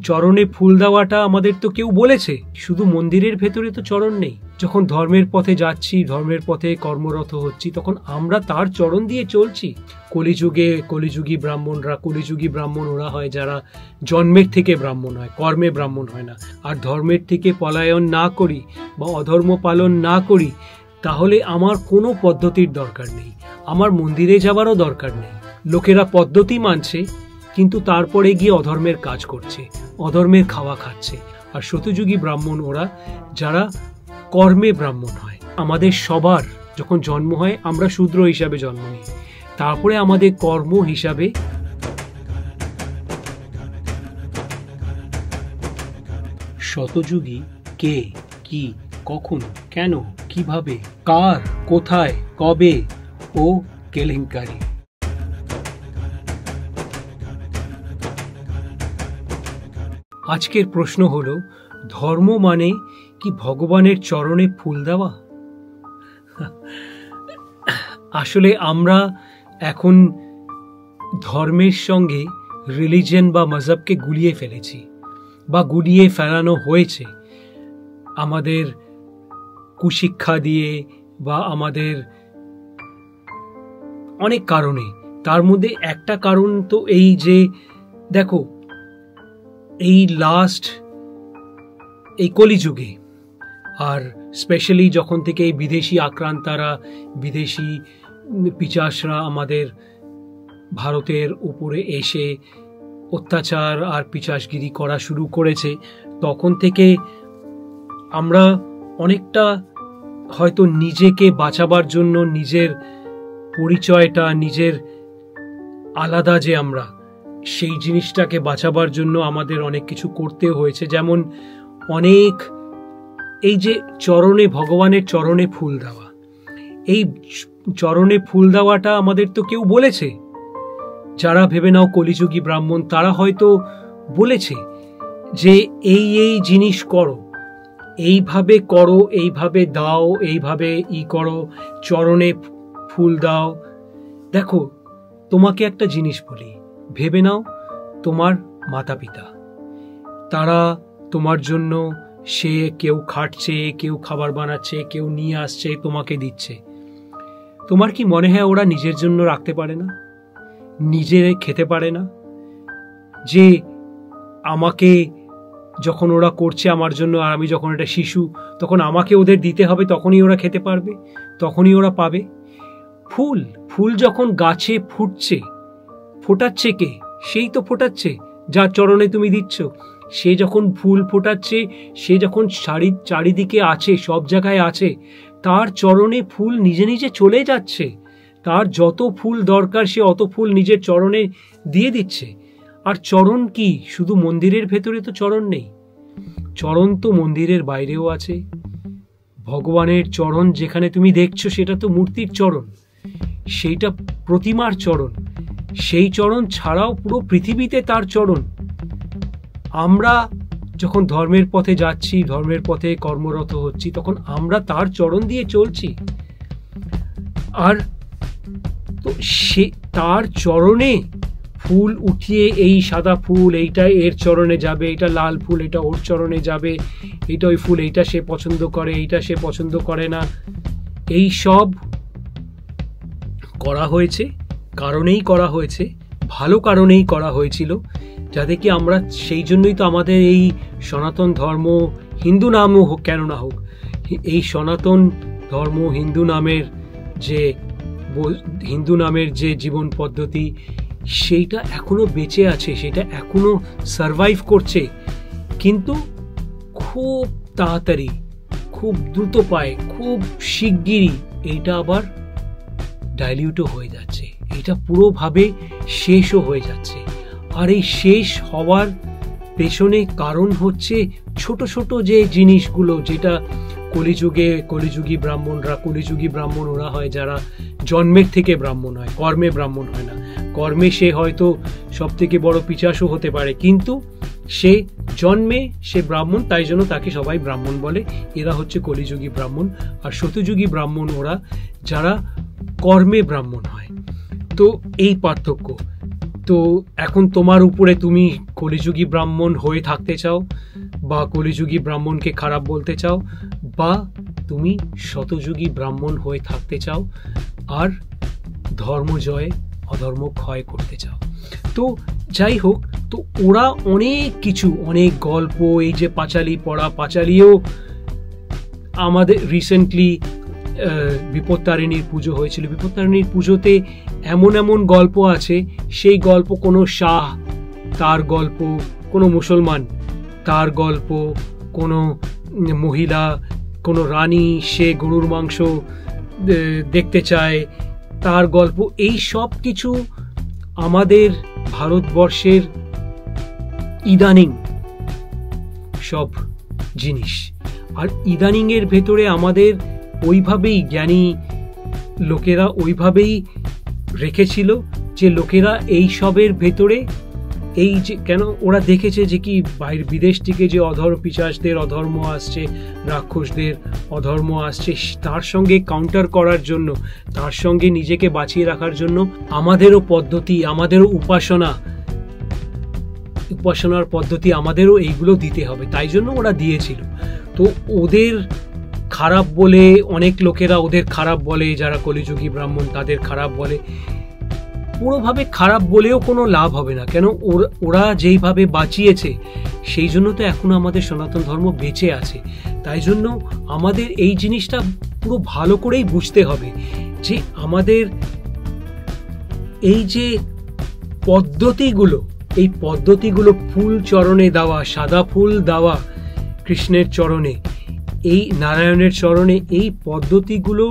চরণে ফুল দেওয়াটা আমাদের তো কেউ বলেছে, শুধু মন্দিরের ভেতরে তো চরণ নেই। যখন ধর্মের পথে যাচ্ছি, ধর্মের পথে কর্মরত হচ্ছি, তখন আমরা তার চরণ দিয়ে চলছি। কলিযুগী ব্রাহ্মণরা, কলিযুগী ব্রাহ্মণ ওরা হয় যারা জন্মের থেকে ব্রাহ্মণ হয়, কর্মে ব্রাহ্মণ হয় না। আর ধর্মের থেকে পলায়ন না করি বা অধর্ম পালন না করি, তাহলে আমার কোনো পদ্ধতির দরকার নেই, আমার মন্দিরে যাওয়ারও দরকার নেই। লোকেরা পদ্ধতি মানছে, কিন্তু তারপরে গিয়ে অধর্মের কাজ করছে, অধর্মের খাওয়া খাচ্ছে। আর সত্যযুগী ব্রাহ্মণ ওরা যারা কর্মে ব্রাহ্মণ হয়। আমাদের সবার যখন জন্ম হয় আমরা শূদ্র হিসাবে জন্ম নিই, তারপরে আমাদের কর্ম হিসাবে শতযুগী কে, কি, কখন, কেন, কিভাবে, কার, কোথায়, কবে ও কেলেঙ্কারি। আজকের প্রশ্ন হলো, ধর্ম মানে কি ভগবানের চরণে ফুল দেওয়া? আসলে আমরা এখন ধর্মের সঙ্গে রিলিজিয়ন বা মজহবকে গুলিয়ে ফেলেছি, বা গুলিয়ে ফেলানো হয়েছে আমাদের কুশিক্ষা দিয়ে বা আমাদের অনেক কারণে। তার মধ্যে একটা কারণ তো এই যে দেখো, এই কলিযুগে, আর স্পেশালি যখন থেকে এই বিদেশি আক্রান্তারা, বিদেশি পিশাচরা আমাদের ভারতের উপরে এসে অত্যাচার আর পিশাচগিরি করা শুরু করেছে, তখন থেকে আমরা অনেকটা হয়তো নিজেকে বাঁচাবার জন্য, নিজের পরিচয়টা, নিজের আলাদা যে আমরা, সেই জিনিসটাকে বাঁচাবার জন্য আমাদের অনেক কিছু করতে হয়েছে। যেমন অনেক এই যে চরণে, ভগবানের চরণে ফুল দেওয়া, এই চরণে ফুল দেওয়াটা আমাদের তো কেউ বলেছে। যারা ভেবে নাও কলিযুগী ব্রাহ্মণ, তারা হয়তো বলেছে যে এই জিনিস করো, এইভাবে করো, এইভাবে দাও, এইভাবে করো, চরণে ফুল দাও। দেখো, তোমাকে একটা জিনিস বলি, ভেবে নাও তোমার মাতা পিতা, তারা তোমার জন্য, সে কেউ খাটছে, কেউ খাবার বানাচ্ছে, কেউ নিয়ে আসছে, তোমাকে দিচ্ছে। তোমার কি মনে হয় ওরা নিজের জন্য রাখতে পারে না, নিজে খেতে পারে না? যে আমাকে যখন ওরা করছে আমার জন্য, আর আমি যখন একটা শিশু, তখন আমাকে ওদের দিতে হবে, তখনই ওরা খেতে পারবে, তখনই ওরা পাবে। ফুল যখন গাছে ফুটছে, ফোটাচ্ছে কে? সেই তো ফোটাচ্ছে যার চরণে তুমি দিচ্ছ। সে যখন ফুল ফোটাচ্ছে, সে যখন চারিদিকে আছে, সব জায়গায় আছে, তার চরণে ফুল নিজে নিজে চলে যাচ্ছে। তার যত ফুল দরকার সে অত ফুল নিজের চরণে দিয়ে দিচ্ছে। আর চরণ কি শুধু মন্দিরের ভেতরে তো চরণ নেই, চরণ তো মন্দিরের বাইরেও আছে। ভগবানের চরণ যেখানে তুমি দেখছো, সেটা তো মূর্তির চরণ, সেইটা প্রতিমার চরণ। সেই চরণ ছাড়াও পুরো পৃথিবীতে তার চরণ। আমরা যখন ধর্মের পথে যাচ্ছি, ধর্মের পথে কর্মরত হচ্ছি, তখন আমরা তার চরণ দিয়ে চলছি। আর তো সে তার চরণে ফুল উঠিয়ে, এই সাদা ফুল এইটা এর চরণে যাবে, এটা লাল ফুল এটা ওর চরণে যাবে, এটা ওই ফুল এইটা সে পছন্দ করে, এইটা সে পছন্দ করে না, এই সব করা হয়েছে, কারণেই করা হয়েছে, ভালো কারণেই করা হয়েছিল, যাতে কি আমরা, সেই জন্যই তো আমাদের এই সনাতন ধর্ম, হিন্দু নামও হোক কেন না হোক, এই সনাতন ধর্ম, হিন্দু নামের যে জীবন পদ্ধতি, সেইটা এখনো বেঁচে আছে, সেটা এখনো সারভাইভ করছে। কিন্তু খুব তাড়াতাড়ি, খুব দ্রুত পায়ে, খুব শিগগিরই এইটা আবার ডাইলিউটও হয়ে যাচ্ছে, এটা পুরোভাবে শেষও হয়ে যাচ্ছে। আর এই শেষ হওয়ার পেছনে কারণ হচ্ছে ছোট ছোট যে জিনিসগুলো, যেটা কলিযুগী ব্রাহ্মণ ওরা হয় যারা জন্মের থেকে ব্রাহ্মণ হয়, কর্মে ব্রাহ্মণ হয় না। কর্মে সে হয়তো সব থেকে বড় পিশাচও হতে পারে, কিন্তু সে জন্মে সে ব্রাহ্মণ, তাই জন্য তাকে সবাই ব্রাহ্মণ বলে। এরা হচ্ছে কলিযুগী ব্রাহ্মণ। আর সত্যযুগী ব্রাহ্মণ ওরা যারা কর্মে ব্রাহ্মণ হয়। তো এই পার্থক্য। তো এখন তোমার উপরে, তুমি কলিযুগী ব্রাহ্মণ হয়ে থাকতে চাও, বা কলিযুগী ব্রাহ্মণকে খারাপ বলতে চাও, বা তুমি শতযুগী ব্রাহ্মণ হয়ে থাকতে চাও আর ধর্ম জয়ে অধর্ম ক্ষয় করতে চাও। তো যাই হোক, তো ওরা অনেক কিছু, অনেক গল্প, এই যে পাঁচালী পড়া, পাঁচালীও আমাদের রিসেন্টলি বিপত্তারিণীর পুজো হয়েছিল। বিপত্তারিণীর পুজোতে এমন এমন গল্প আছে, সেই গল্প কোনো শাহ তার গল্প, কোনো মুসলমান তার গল্প, কোনো মহিলা, কোনো রানী সে গরুর মাংস দেখতে চায় তার গল্প, এই সব কিছু আমাদের ভারতবর্ষের ইদানিং সব জিনিস। আর ইদানিং এর ভেতরে আমাদের ওইভাবেই জ্ঞানী লোকেরা ওইভাবেই রেখেছিল যে লোকেরা এই সবের ভেতরে, এই যে কেন ওরা দেখেছে যে কি বাইরে বিদেশ থেকে যে পিশাচদের অধর্ম আসছে, রাক্ষসদের অধর্ম আসছে, তার সঙ্গে কাউন্টার করার জন্য, তার সঙ্গে নিজেকে বাঁচিয়ে রাখার জন্য আমাদেরও পদ্ধতি, আমাদেরও উপাসনার পদ্ধতি, আমাদেরও এইগুলো দিতে হবে। তাই জন্য ওরা দিয়েছিল। তো ওদের খারাপ বলে অনেক লোকেরা ওদের খারাপ বলে, যারা কলিযুগী ব্রাহ্মণ তাদের খারাপ বলে। পুরোভাবে খারাপ বলেও কোনো লাভ হবে না, কেন ওরা যেইভাবে বাঁচিয়েছে সেই জন্য তো এখনো আমাদের সনাতন ধর্ম বেঁচে আছে। তাই জন্য আমাদের এই জিনিসটা পুরো ভালো করেই বুঝতে হবে যে আমাদের এই যে পদ্ধতিগুলো, এই পদ্ধতিগুলো ফুল চরণে দেওয়া, সাদা ফুল দেওয়া কৃষ্ণের চরণে, এই নারায়ণের চরণে, এই পদ্ধতিগুলো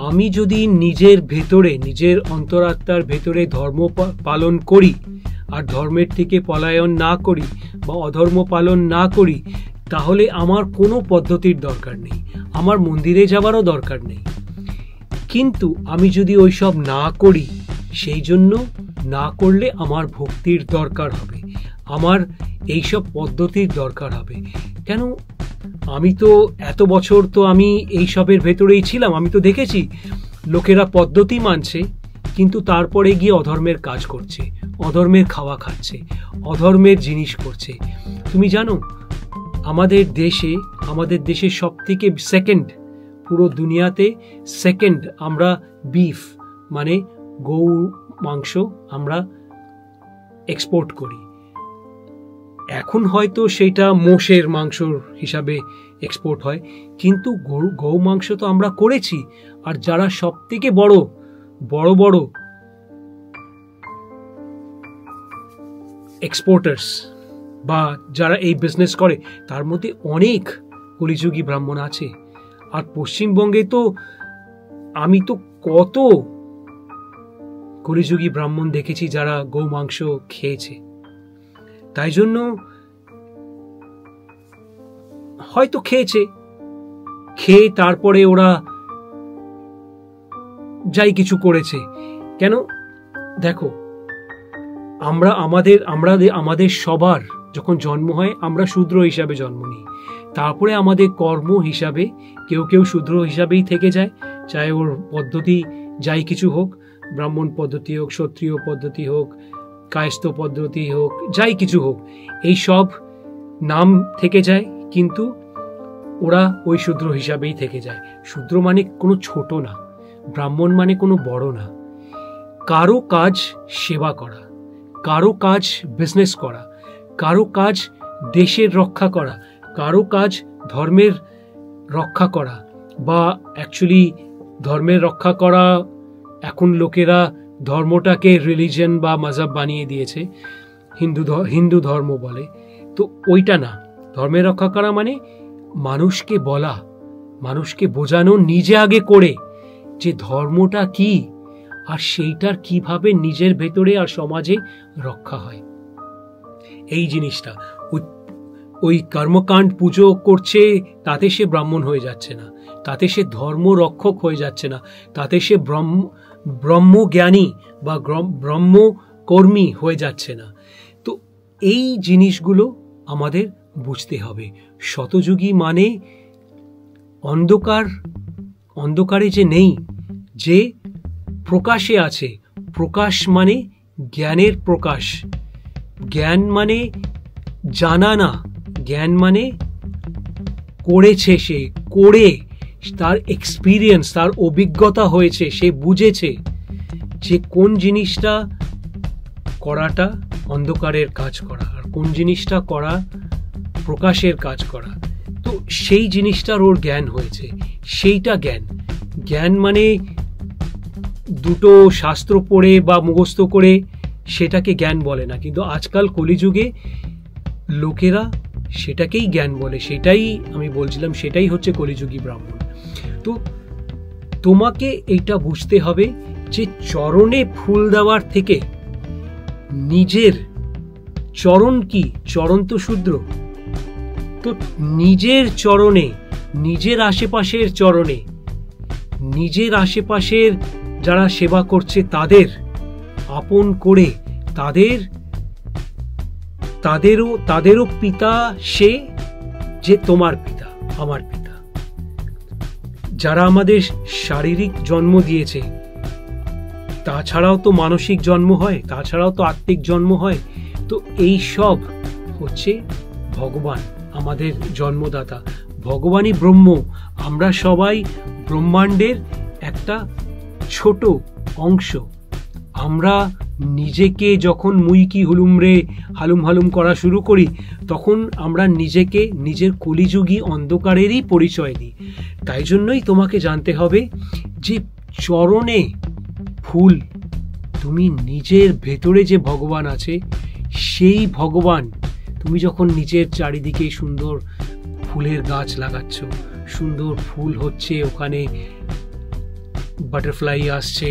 আমি যদি নিজের ভেতরে, নিজের অন্তরাত্মার ভেতরে ধর্ম পালন করি আর ধর্মের থেকে পলায়ন না করি বা অধর্ম পালন না করি, তাহলে আমার কোনো পদ্ধতির দরকার নেই, আমার মন্দিরে যাওয়ারও দরকার নেই। কিন্তু আমি যদি ওইসব না করি, সেই জন্য না করলে আমার ভক্তির দরকার হবে, আমার এইসব পদ্ধতির দরকার হবে। কেন, আমি তো এত বছর তো আমি এইসবের ভেতরেই ছিলাম, আমি তো দেখেছি লোকেরা পদ্ধতি মানছে কিন্তু তারপরে গিয়ে অধর্মের কাজ করছে, অধর্মের খাওয়া খাচ্ছে, অধর্মের জিনিস করছে। তুমি জানো আমাদের দেশে সব থেকে সেকেন্ড, পুরো দুনিয়াতে সেকেন্ড আমরা বিফ মানে গৌ মাংস আমরা এক্সপোর্ট করি। এখন হয়তো সেটা মোষের মাংস হিসাবে এক্সপোর্ট হয়, কিন্তু গৌ মাংস তো আমরা করেছি। আর যারা সব থেকে বড় বড় এক্সপোর্টার্স বা যারা এই বিজনেস করে, তার মধ্যে অনেক কলিযুগী ব্রাহ্মণ আছে। আর পশ্চিমবঙ্গে তো আমি তো কত কলিযুগী ব্রাহ্মণ দেখেছি যারা গৌ মাংস খেয়েছে। তাই জন্য হয়তো খেয়ে তারপরে ওরা যাই কিছু করেছে। কেন, দেখো আমাদের সবার যখন জন্ম হয় আমরা শূদ্র হিসাবে জন্ম নিই, তারপরে আমাদের কর্ম হিসাবে কেউ শূদ্র হিসাবেই থেকে যায়, চাহে ওর পদ্ধতি যাই কিছু হোক, ব্রাহ্মণ পদ্ধতি হোক, ক্ষত্রিয় পদ্ধতি হোক, কায়স্থ পদ্ধতি হোক, যাই কিছু হোক, এই সব নাম থেকে যায়, কিন্তু ওরা ওই শূদ্র হিসাবেই থেকে যায়। শূদ্র মানে কোনো ছোট না, ব্রাহ্মণ মানে কোনো বড় না। কারো কাজ সেবা করা, কারো কাজ বিজনেস করা, কারো কাজ দেশের রক্ষা করা, কারো কাজ ধর্মের রক্ষা করা, বা অ্যাকচুয়ালি ধর্মের রক্ষা করা, এখন লোকেরা ধর্মটাকে রিলিজিয়ন বা মাযহাব বানিয়ে দিয়েছে, হিন্দু ধর্ম বলে। তো ওইটা না, ধর্মের রক্ষা করা মানে মানুষকে বলা, মানুষকে বোঝানো নিজে আগে করে যে ধর্মটা কি আর সেইটার কিভাবে নিজের ভেতরে আর সমাজে রক্ষা হয়। এই জিনিসটা ওই কর্মকাণ্ড পুজো করছে তাতে সে ব্রাহ্মণ হয়ে যাচ্ছে না, তাতে সে ধর্ম রক্ষক হয়ে যাচ্ছে না, তাতে সে ব্রহ্মজ্ঞানী বা ব্রহ্মকর্মী হয়ে যাচ্ছে না। তো এই জিনিসগুলো আমাদের বুঝতে হবে। শতযুগী মানে অন্ধকারে যে নেই, যে প্রকাশে আছে। প্রকাশ মানে জ্ঞানের প্রকাশ। জ্ঞান মানে জানা না, জ্ঞান মানে করেছে, সে করে তার এক্সপিরিয়েন্স, তার অভিজ্ঞতা হয়েছে, সে বুঝেছে যে কোন জিনিসটা করাটা অন্ধকারের কাজ করা আর কোন জিনিসটা করা প্রকাশের কাজ করা। তো সেই জিনিসটার ওর জ্ঞান হয়েছে, সেইটা জ্ঞান। জ্ঞান মানে দুটো শাস্ত্র পড়ে বা মুখস্থ করে সেটাকে জ্ঞান বলে না, কিন্তু আজকাল কলিযুগে লোকেরা সেটাকেই জ্ঞান বলে। সেটাই আমি বলছিলাম, সেটাই হচ্ছে কলিযুগী ব্রাহ্মণ। তো তোমাকে এইটা বুঝতে হবে যে চরণে ফুল দেওয়ার থেকে নিজের চরণ কি, চরণ তো শূদ্র, তো নিজের চরণে, নিজের আশেপাশের চরণে, নিজের আশেপাশের যারা সেবা করছে তাদের আপন করে, তাদেরও পিতা সে, যে তোমার পিতা, আমার পিতা। যারা আমাদের শারীরিক জন্ম দিয়েছে, তাছাড়াও তো মানসিক জন্ম হয়, তাছাড়াও তো আত্মিক জন্ম হয়। তো এই সব হচ্ছে ভগবান, আমাদের জন্মদাতা। ভগবানই ব্রহ্ম। আমরা সবাই ব্রহ্মাণ্ডের একটা ছোট অংশ। আমরা নিজেকে যখন মুইকি হুলুমরে হালুম হালুম করা শুরু করি, তখন আমরা নিজেকে নিজের কলিযুগী অন্ধকারেরই পরিচয় দিই। তাই জন্যই তোমাকে জানতে হবে যে চরণে ফুল, তুমি নিজের ভেতরে যে ভগবান আছে সেই ভগবান, তুমি যখন নিজের চারিদিকে সুন্দর ফুলের গাছ লাগাচ্ছ, সুন্দর ফুল হচ্ছে, ওখানে বাটারফ্লাই আসছে,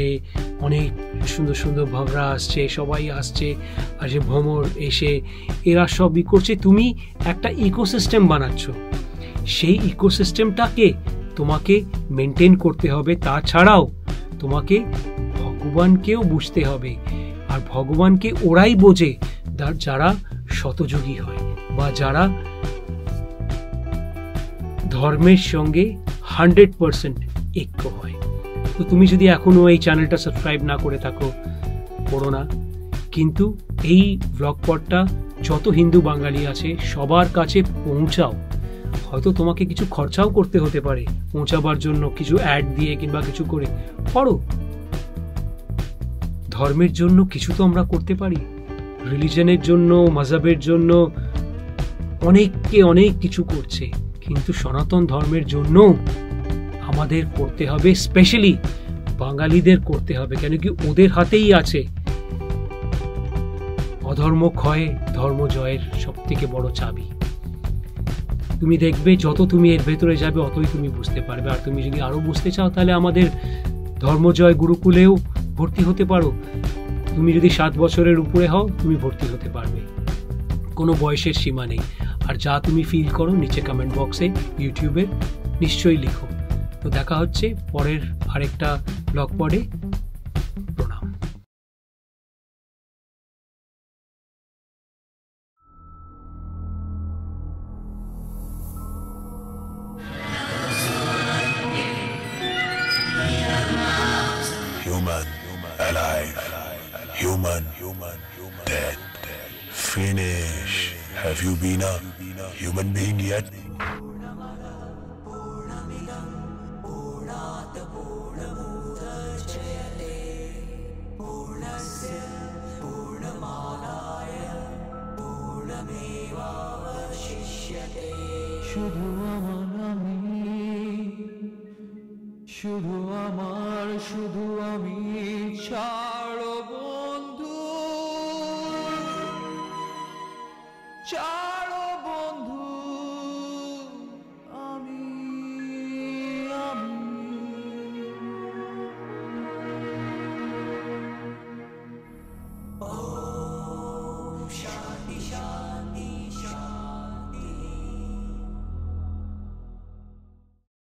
অনেক সুন্দর সুন্দর ভবরা আসছে, সবাই আসছে, আর যে ভ্রমর এসে এরা সবই করছে, তুমি একটা ইকোসিস্টেম বানাচ্ছ। সেই ইকোসিস্টেমটাকে তোমাকে মেনটেন করতে হবে। তাছাড়াও তোমাকে ভগবানকেও বুঝতে হবে, আর ভগবানকে ওরাই বোঝে যারা শতযোগী হয় বা যারা ধর্মের সঙ্গে 100% ঐক্য হয়। তো তুমি যদি এখনো এই চ্যানেলটা সাবস্ক্রাইব না করে থাকো, করো না, কিন্তু এই ব্লগ পডটা যত হিন্দু বাঙালি আছে সবার কাছে পৌঁছাও। হয়তো তোমাকে কিছু খরচাও করতে হতে পারে পৌঁছাবার জন্য, কিছু অ্যাড দিয়ে কিংবা কিছু করে করো। ধর্মের জন্য কিছু তো আমরা করতে পারি, রিলিজনের জন্য, মাযহাবের জন্য অনেককে অনেক কিছু করছে, কিন্তু সনাতন ধর্মের জন্য আমাদের করতে হবে, স্পেশালি বাঙালিদের করতে হবে। কেন কি ওদের হাতেই আছে অধর্ম ক্ষয় ধর্ম জয়ের সব থেকে বড় চাবি। তুমি দেখবে যত তুমি এর ভেতরে যাবে অতই তুমি বুঝতে পারবে। আর তুমি যদি আরো বুঝতে চাও তাহলে আমাদের ধর্মজয় গুরুকুলেও ভর্তি হতে পারো। তুমি যদি 7 বছরের উপরে হও তুমি ভর্তি হতে পারবে, কোনো বয়সের সীমা নেই। আর যা তুমি ফিল করো নিচে কমেন্ট বক্সে, ইউটিউবে নিশ্চয়ই লিখো। তো দেখা হচ্ছে পরের আরেকটা ব্লগ পডে। প্রণাম। Human, alive, human, dead, finish. Have you been a human being yet? শুধু আমার আমি, শুধু আমার, শুধু আমি ছাড়ো বন্ধু,